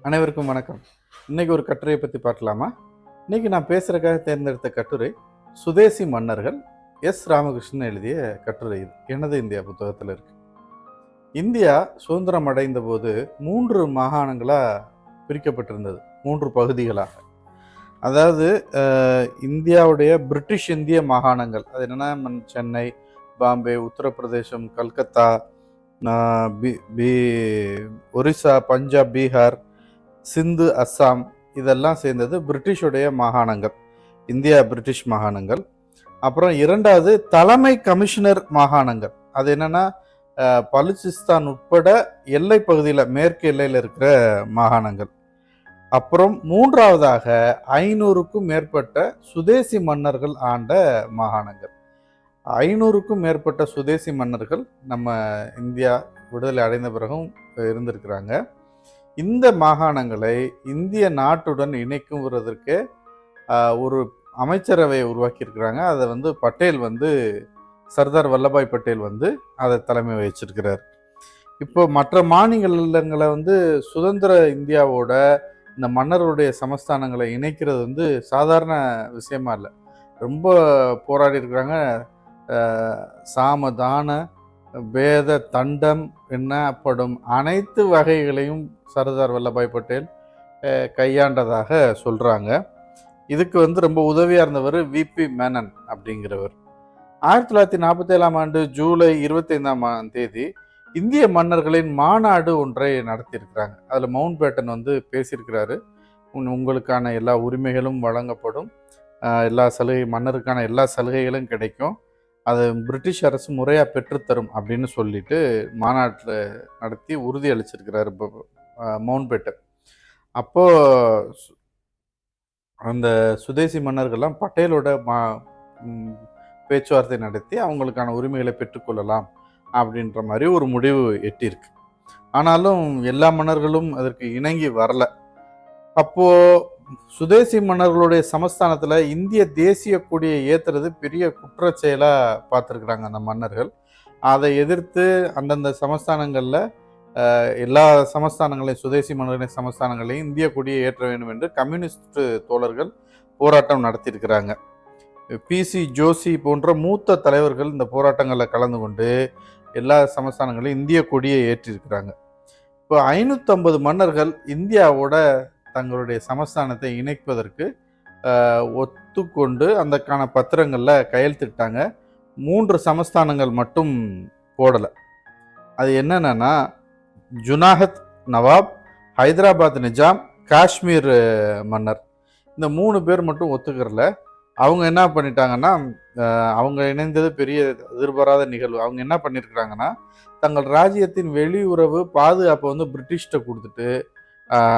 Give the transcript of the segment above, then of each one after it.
அனைவருக்கும் வணக்கம். இன்னைக்கு ஒரு கட்டுரையை பற்றி பார்க்கலாமா? இன்னைக்கு நான் பேசுறதுக்காக தேர்ந்தெடுத்த கட்டுரை சுதேசி மன்னர்கள். ராமகிருஷ்ணன் எழுதிய கட்டுரை இது. எனது இந்தியா புத்தகத்தில் இருக்கு. இந்தியா சுதந்திரம் அடைந்த போது 3 மாகாணங்களாக பிரிக்கப்பட்டிருந்தது, 3 பகுதிகளாக. அதாவது இந்தியாவுடைய பிரிட்டிஷ் இந்திய மாகாணங்கள், அது என்னென்னா சென்னை, பாம்பே, உத்தரப்பிரதேசம், கல்கத்தா, ஒரிசா, பஞ்சாப், பீகார், சிந்து, அஸ்ஸாம், இதெல்லாம் சேர்ந்தது பிரிட்டிஷுடைய மாகாணங்கள், இந்தியா பிரிட்டிஷ் மாகாணங்கள். அப்புறம் 2வது தலைமை கமிஷனர் மாகாணங்கள், அது என்னன்னா பலுச்சிஸ்தான் உட்பட எல்லை பகுதியில் மேற்கு எல்லையில் இருக்கிற மாகாணங்கள். அப்புறம் 3வதாக 500க்கும் மேற்பட்ட சுதேசி மன்னர்கள் ஆண்ட மாகாணங்கள். 500க்கும் மேற்பட்ட சுதேசி மன்னர்கள் நம்ம இந்தியா விடுதலை அடைந்த பிறகும் இருந்திருக்கிறாங்க. இந்த மாகாணங்களை இந்திய நாட்டுடன் இணைக்குங்கிறதுக்கு ஒரு அமைச்சரவையை உருவாக்கியிருக்கிறாங்க. அதை பட்டேல் சர்தார் வல்லபாய் பட்டேல் அதை தலைமை வச்சிருக்கிறார். இப்போ மற்ற மாநிலங்களை சுதந்திர இந்தியாவோட இந்த மன்னர்களுடைய சமஸ்தானங்களை இணைக்கிறது சாதாரண விஷயமா இல்லை. ரொம்ப போராடி இருக்கிறாங்க. சாமதான வேத தண்டம் என்னப்படும் அனைத்து வகைகளையும் சர்தார் வல்லபாய் பட்டேல் கையாண்டதாக சொல்கிறாங்க. இதுக்கு ரொம்ப உதவியாக இருந்தவர் விபி மேனன் அப்படிங்கிறவர். 1947ஆம் ஆண்டு ஜூலை 25ஆம் தேதி இந்திய மன்னர்களின் மாநாடு ஒன்றை நடத்தியிருக்கிறாங்க. அதில் மவுண்ட் பேட்டன் பேசியிருக்கிறாரு. உங்களுக்கான எல்லா உரிமைகளும் வழங்கப்படும், எல்லா மன்னருக்கான எல்லா சலுகைகளும் கிடைக்கும், அது பிரிட்டிஷ் அரசு முறையாக பெற்றுத்தரும் அப்படின்னு சொல்லிட்டு மாநாட்டில் நடத்தி உறுதி அளிச்சிருக்கிறாரு மவுண்ட் பேட்டன். அப்போது அந்த சுதேசி மன்னர்கள்லாம் பட்டேலோட பேச்சுவார்த்தை நடத்தி அவங்களுக்கான உரிமைகளை பெற்றுக்கொள்ளலாம் அப்படின்ற மாதிரி ஒரு முடிவு எட்டியிருக்கு. ஆனாலும் எல்லா மன்னர்களும் அதற்கு இணங்கி வரல. அப்போது சுதேசி மன்னர்களுடைய சமஸ்தானத்தில் இந்திய தேசிய கொடியை ஏற்றுறது பெரிய குற்ற செயலாக பார்த்துருக்குறாங்க அந்த மன்னர்கள். அதை எதிர்த்து அந்தந்த சமஸ்தானங்களில் எல்லா சமஸ்தானங்களையும், சுதேசி மன்னர்களின் சமஸ்தானங்களையும் இந்திய கொடியை ஏற்ற வேண்டும் என்று கம்யூனிஸ்ட் தோழர்கள் போராட்டம் நடத்தியிருக்கிறாங்க. பிசி ஜோஷி போன்ற மூத்த தலைவர்கள் இந்த போராட்டங்களில் கலந்து கொண்டு எல்லா சமஸ்தானங்களையும் இந்திய கொடியை ஏற்றிருக்கிறாங்க. இப்போ 550 மன்னர்கள் இந்தியாவோட தங்களுடைய சமஸ்தானத்தை இணைப்பதற்கு ஒத்துக்கொண்டு அந்தக்கான பத்திரங்களில் கையெழுத்திட்டாங்க. 3 சமஸ்தானங்கள் மட்டும் போடலை. அது என்னென்னா ஜுனாகத் நவாப், ஹைதராபாத் நிஜாம், காஷ்மீர் மன்னர், இந்த 3 பேர் மட்டும் ஒத்துக்கிறல. அவங்க என்ன பண்ணிட்டாங்கன்னா, அவங்க இணைந்தது பெரிய எதிர்பாராத நிகழ்வு. அவங்க என்ன பண்ணியிருக்கிறாங்கன்னா, தங்கள் ராஜ்யத்தின் வெளியுறவு பாதுகாப்பை பிரிட்டிஷ்ட கொடுத்துட்டு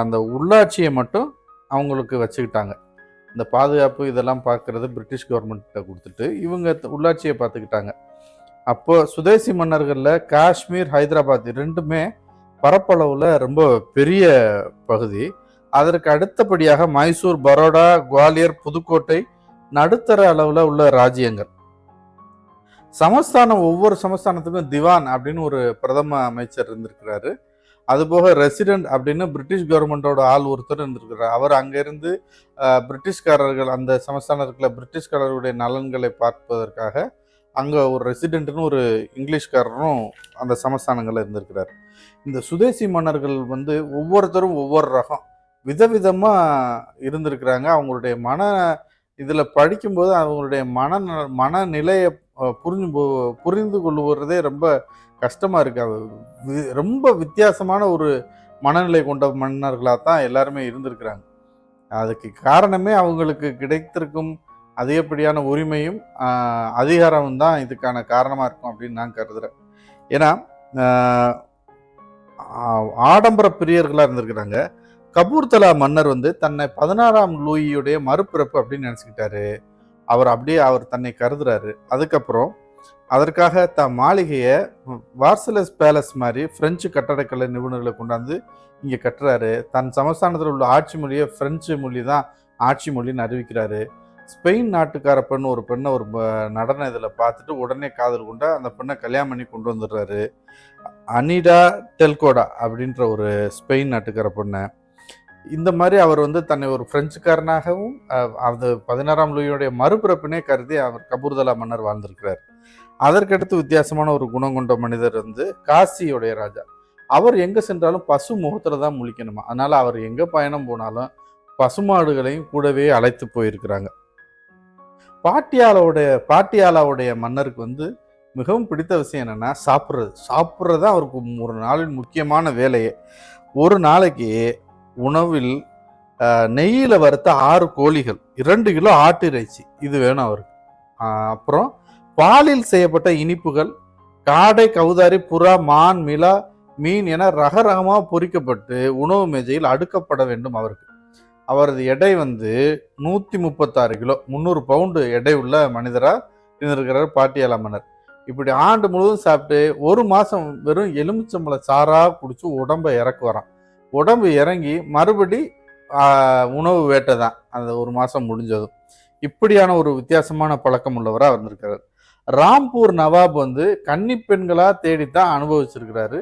அந்த உள்ளாட்சியை மட்டும் அவங்களுக்கு வச்சுக்கிட்டாங்க. இந்த பாதுகாப்பு இதெல்லாம் பார்க்குறது பிரிட்டிஷ் கவர்மெண்ட்டை கொடுத்துட்டு இவங்க உள்ளாட்சியை பார்த்துக்கிட்டாங்க. அப்போ சுதேசி மன்னர்களில் காஷ்மீர், ஹைதராபாத் 2மே பரப்பளவில் ரொம்ப பெரிய பகுதி. அதற்கு அடுத்தபடியாக மைசூர், பரோடா, குவாலியர், புதுக்கோட்டை நடுத்தர அளவில் உள்ள ராஜ்யங்கள். சமஸ்தானம், ஒவ்வொரு சமஸ்தானத்துக்கும் திவான் அப்படின்னு ஒரு பிரதம அமைச்சர் இருந்திருக்கிறாரு. அதுபோக ரெசிடென்ட் அப்படின்னு பிரிட்டிஷ் கவர்மெண்டோட ஆள் ஒருத்தர் இருந்திருக்கிறார். அவர் அங்கேருந்து பிரிட்டிஷ்காரர்கள், அந்த சமஸ்தானத்துக்குள்ள பிரிட்டிஷ்காரர்களுடைய நலன்களை பார்ப்பதற்காக அங்கே ஒரு ரெசிடென்ட்னு ஒரு இங்கிலீஷ்காரரும் அந்த சமஸ்தானங்களில் இருந்திருக்கிறார். இந்த சுதேசி மன்னர்கள் ஒவ்வொருத்தரும் ஒவ்வொரு ரகம் விதவிதமாக இருந்திருக்கிறாங்க. அவங்களுடைய இதில் படிக்கும்போது அவங்களுடைய மனநிலையை புரிந்து கொள்ளுவதே ரொம்ப கஷ்டமாக இருக்கு. ரொம்ப வித்தியாசமான ஒரு மனநிலை கொண்ட மன்னர்களாக தான் எல்லாருமே இருந்திருக்கிறாங்க. அதுக்கு காரணமே அவங்களுக்கு கிடைத்திருக்கும் அதிகப்படியான உரிமையும் அதிகாரமும் தான் இதுக்கான காரணமாக இருக்கும் அப்படின்னு நான் கருதுகிறேன். ஏன்னா ஆடம்பர பிரியர்களாக இருந்திருக்கிறாங்க. கபூர்தலா மன்னர் தன்னை 16ஆம் லூயியுடைய மறுபிறப்பு அப்படின்னு நினச்சிக்கிட்டாரு. அவர் தன்னை கருதுறாரு. அதுக்கப்புறம் அதற்காக மாளிகையை வார்சலஸ் பேலஸ் மாதிரி பிரெஞ்சு கட்டடக்கலை நிபுணர்களை கொண்டாந்து இங்கே கட்டுறாரு. தன் சமஸ்தானத்தில் உள்ள ஆட்சி மொழியை பிரெஞ்சு மொழி தான் ஆட்சி மொழின்னு அறிவிக்கிறாரு. ஸ்பெயின் நாட்டுக்கார பெண் ஒரு பெண்ணை ஒரு நடன இதில் பார்த்துட்டு உடனே காதல் கொண்ட அந்த பெண்ணை கல்யாணம் பண்ணி கொண்டு வந்துடுறாரு. அனிடா டெல்கோடா அப்படின்ற ஒரு ஸ்பெயின் நாட்டுக்கார பொண்ணை. இந்த மாதிரி அவர் வந்து தன்னை ஒரு பிரெஞ்சுக்காரனாகவும் அது 16ஆம் லூயியுடைய மறுபிறப்பினே கருதி அவர் கபூர்தலா மன்னர் வாழ்ந்திருக்கிறார். அதற்கடுத்து வித்தியாசமான ஒரு குணம் கொண்ட மனிதர் வந்து காசியுடைய ராஜா. அவர் எங்க சென்றாலும் பசு முகத்துல தான் முழிக்கணுமா. அதனால அவர் எங்க பயணம் போனாலும் பசுமாடுகளையும் கூடவே அழைத்து போயிருக்கிறாங்க. பாட்டியாலாவுடைய மன்னருக்கு வந்து மிகவும் பிடித்த விஷயம் என்னன்னா சாப்பிட்றது தான் அவருக்கு ஒரு நாளின் முக்கியமான வேலையே. ஒரு நாளைக்கு உணவில் நெய்யில வறுத்த 6 கோழிகள், 2 கிலோ ஆட்டு இறைச்சி இது வேணும் அவருக்கு. அப்புறம் பாலில் செய்யப்பட்ட இனிப்புகள், காடை, கவுதாரி, புறா, மான், மிளா, மீன் என ரகரகமாக பொரிக்கப்பட்டு உணவு மேஜையில் அடுக்கப்பட வேண்டும் அவருக்கு. அவரது எடை வந்து 136 கிலோ, 300 பவுண்டு எடை உள்ள மனிதராக இருந்திருக்கிறார் பாட்டியாலா மன்னர். இப்படி ஆண்டு முழுவதும் சாப்பிட்டு ஒரு மாதம் வெறும் எலுமிச்சம்பழ சாராக குடிச்சு உடம்பை இறக்குவாராம். உடம்பு இறங்கி மறுபடி உணவு வேட்டை தான் அந்த ஒரு மாதம் முடிஞ்சதும். இப்படியான ஒரு வித்தியாசமான பழக்கம் உள்ளவராக வந்திருக்கிறார். ராம்பூர் நவாப் வந்து கன்னி பெண்களாக தேடித்தான் அனுபவிச்சிருக்கிறாரு.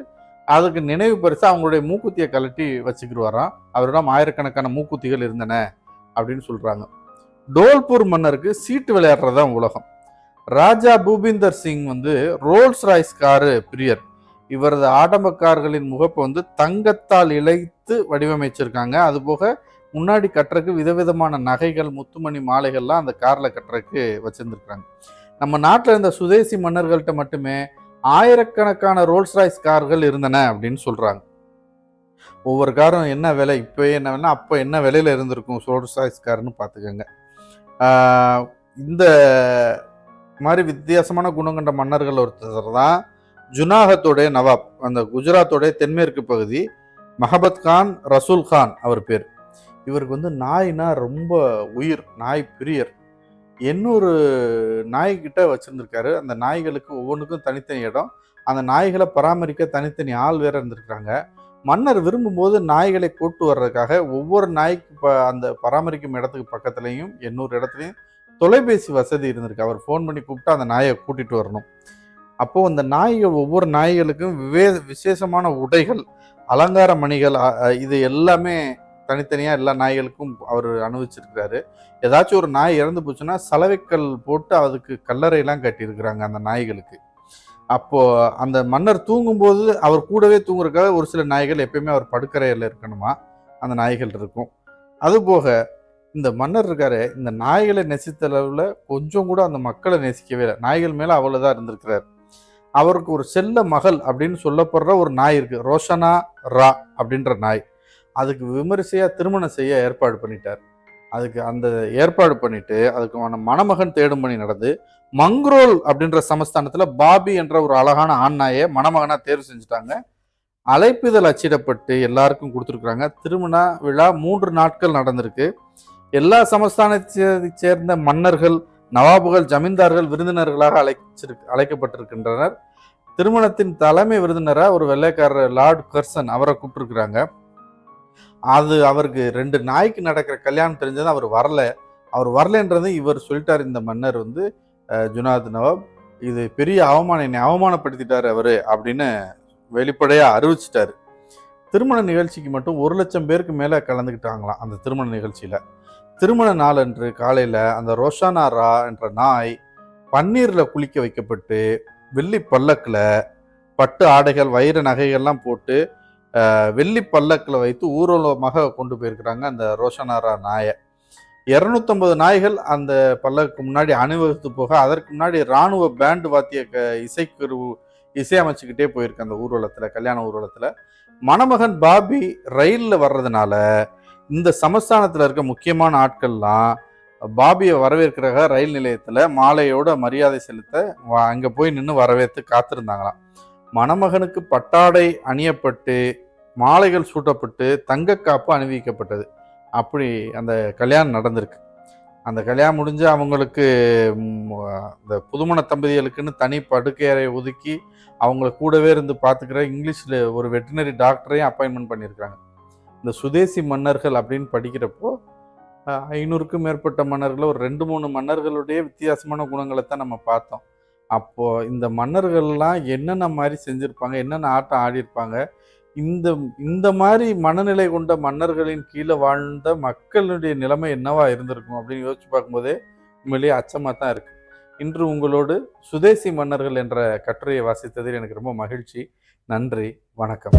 அதுக்கு நினைவு பரிசு அவங்களுடைய மூக்குத்தியை கழட்டி வச்சுக்கிடுவாராம். அவரிடம் ஆயிரக்கணக்கான மூக்குத்திகள் இருந்தன அப்படின்னு சொல்றாங்க. டோல்பூர் மன்னருக்கு சீட்டு விளையாடுறதுதான் உலகம். ராஜா பூபிந்தர் சிங் வந்து ரோல்ஸ் ராய்ஸ் காரு பிரியர். இவரது ஆடம்ப கார்களின் முகப்பை வந்து தங்கத்தால் இழைத்து வடிவமைச்சிருக்காங்க. அதுபோக முன்னாடி கட்டுறதுக்கு விதவிதமான நகைகள், முத்துமணி மாலைகள்லாம் அந்த கார்ல கட்டுறதுக்கு வச்சிருந்துருக்காங்க. நம்ம நாட்டில் இருந்த சுதேசி மன்னர்கள்ட்ட மட்டுமே ஆயிரக்கணக்கான ரோல்ஸ் ராய்ஸ் கார்கள் இருந்தன அப்படின்னு சொல்றாங்க. ஒவ்வொரு காரும் என்ன விலை, இப்போ என்ன விலை, அப்போ என்ன விலையில இருந்திருக்கும் ரோல்ஸ் ராய்ஸ் கார்னு பார்த்துக்கோங்க. இந்த மாதிரி வித்தியாசமான குணம் கொண்ட மன்னர்கள் ஒருத்தர் தான் ஜுனாகத்தோடைய நவாப். அந்த குஜராத்தோடைய தென்மேற்கு பகுதி மஹபத் கான் ரசூல் கான் அவர் பேர். இவருக்கு வந்து நாய்னா ரொம்ப உயிர், நாய் பிரியர். 800 நாய்கிட்ட வச்சிருந்திருக்காரு. அந்த நாய்களுக்கு ஒவ்வொன்றுக்கும் தனித்தனி இடம், அந்த நாய்களை பராமரிக்க தனித்தனி ஆள் வேற இருந்திருக்காங்க. மன்னர் விரும்பும்போது நாய்களை கூட்டு வர்றதுக்காக ஒவ்வொரு நாய்க்கு அந்த பராமரிக்கும் இடத்துக்கு பக்கத்துலையும் 800 இடத்துலையும் தொலைபேசி வசதி இருந்திருக்கு. அவர் ஃபோன் பண்ணி கூப்பிட்டு அந்த நாயை கூட்டிட்டு வரணும். அப்போ அந்த நாய்கள் ஒவ்வொரு நாய்களுக்கும் விசேஷமான உடைகள், அலங்கார மணிகள், இது எல்லாமே தனித்தனியா எல்லா நாய்களுக்கும் அவர் அனுபவிச்சிருக்கிறாரு. ஏதாச்சும் ஒரு நாய் இறந்து போச்சுன்னா சலவைக்கல் போட்டு அதுக்கு கல்லறையெல்லாம் கட்டியிருக்கிறாங்க அந்த நாய்களுக்கு. அப்போ அந்த மன்னர் தூங்கும்போது அவர் கூடவே தூங்குறதுக்காக ஒரு சில நாய்கள் எப்பயுமே அவர் படுக்கறையில் இருக்கணுமா, அந்த நாய்கள் இருக்கும். அதுபோக இந்த மன்னர் இருக்காரு, இந்த நாய்களை நேசித்த அளவில் கொஞ்சம் கூட அந்த மக்களை நேசிக்கவே இல்லை. நாய்கள் மேலே அவ்வளோதான் இருந்திருக்கிறார். அவருக்கு ஒரு செல்ல மகள் அப்படின்னு சொல்லப்படுற ஒரு நாய் இருக்கு, ரோஷனா ரா அப்படின்ற நாய். அதுக்கு விமரிசையாக திருமணம் செய்ய ஏற்பாடு பண்ணிட்டார். அதுக்கு அந்த ஏற்பாடு பண்ணிட்டு அதுக்கு மணமகன் தேடும் பணி நடந்து மங்க்ரோல் அப்படின்ற சமஸ்தானத்தில் பாபி என்ற ஒரு அழகான ஆண் நாயை மணமகனாக தேர்வு செஞ்சுட்டாங்க. அழைப்பிதழ் அச்சிடப்பட்டு எல்லாருக்கும் கொடுத்துருக்குறாங்க. திருமண விழா 3 நாட்கள் நடந்திருக்கு. எல்லா சமஸ்தானத்தை சேர்ந்த மன்னர்கள், நவாபுகள், ஜமீன்தார்கள் விருந்தினர்களாக அழைக்கப்பட்டிருக்கின்றனர். திருமணத்தின் தலைமை விருந்தினராக ஒரு வெள்ளைக்காரர் லார்ட் கர்சன் அவரை கூப்பிட்டுருக்குறாங்க. அது அவருக்கு 2 நாய்க்கு நடக்கிற கல்யாணம் தெரிஞ்சது அவர் வரலன்றது இவர் சொல்லிட்டார். இந்த மன்னர் வந்து ஜுனாத் நவாப் இது பெரிய என்னை அவமானப்படுத்திட்டார் அவரு அப்படின்னு வெளிப்படையா அறிவிச்சிட்டாரு. திருமண நிகழ்ச்சிக்கு மட்டும் 1 லட்சம் பேருக்கு மேல கலந்துக்கிட்டாங்களாம். அந்த திருமண நிகழ்ச்சியில திருமண நாள் அன்று காலையில அந்த ரோஷானா ரா என்ற நாய் பன்னீர்ல குளிக்க வைக்கப்பட்டு வெள்ளி பல்லக்கில் பட்டு ஆடைகள், வைர நகைகள்லாம் போட்டு வெள்ளி பல்லக்கில் வைத்து ஊர்வலமாக கொண்டு போயிருக்கிறாங்க அந்த ரோஷனாரா நாயை. 250 நாய்கள் அந்த பல்லக்கு முன்னாடி அணிவகுத்து போக, அதற்கு முன்னாடி இராணுவ பேண்டு வாத்திய இசையமைச்சுக்கிட்டே போயிருக்கு அந்த ஊர்வலத்தில், கல்யாண ஊர்வலத்தில். மணமகன் பாபி ரயிலில் வர்றதுனால இந்த சமஸ்தானத்தில் இருக்க முக்கியமான ஆட்கள்லாம் பாபியை வரவேற்கிறதாக ரயில் நிலையத்தில் மாலையோட மரியாதை செலுத்த அங்கே போய் நின்று வரவேற்று காத்திருந்தாங்களாம். மணமகனுக்கு பட்டாடை அணியப்பட்டு மாலைகள் சூட்டப்பட்டு தங்கக்காப்பு அணிவிக்கப்பட்டது. அப்படி அந்த கல்யாணம் நடந்திருக்கு. அந்த கல்யாணம் முடிஞ்சு அவங்களுக்கு இந்த புதுமண தம்பதிகளுக்குன்னு தனி படுக்கையறை ஒதுக்கி அவங்கள கூடவே இருந்து பார்த்துக்கிற இங்கிலீஷில் ஒரு வெட்டினரி டாக்டரையும் அப்பாயின்மெண்ட் பண்ணியிருக்காங்க. இந்த சுதேசி மன்னர்கள் அப்படின்னு படிக்கிறப்போ 500க்கும் மேற்பட்ட மன்னர்கள், ஒரு 2-3 மன்னர்களுடைய வித்தியாசமான குணங்களை தான் நம்ம பார்த்தோம். அப்போது இந்த மன்னர்கள்லாம் என்னென்ன மாதிரி செஞ்சுருப்பாங்க, என்னென்ன ஆட்டம் ஆடியிருப்பாங்க, இந்த இந்த மாதிரி மனநிலை கொண்ட மன்னர்களின் கீழே வாழ்ந்த மக்களுடைய நிலைமை என்னவா இருந்திருக்கும் அப்படின்னு யோசிச்சு பார்க்கும்போதே உண்மையிலேயே அச்சமாக தான் இருக்கு. இன்று உங்களோடு சுதேசி மன்னர்கள் என்ற கட்டுரையை வாசித்ததில் எனக்கு ரொம்ப மகிழ்ச்சி. நன்றி, வணக்கம்.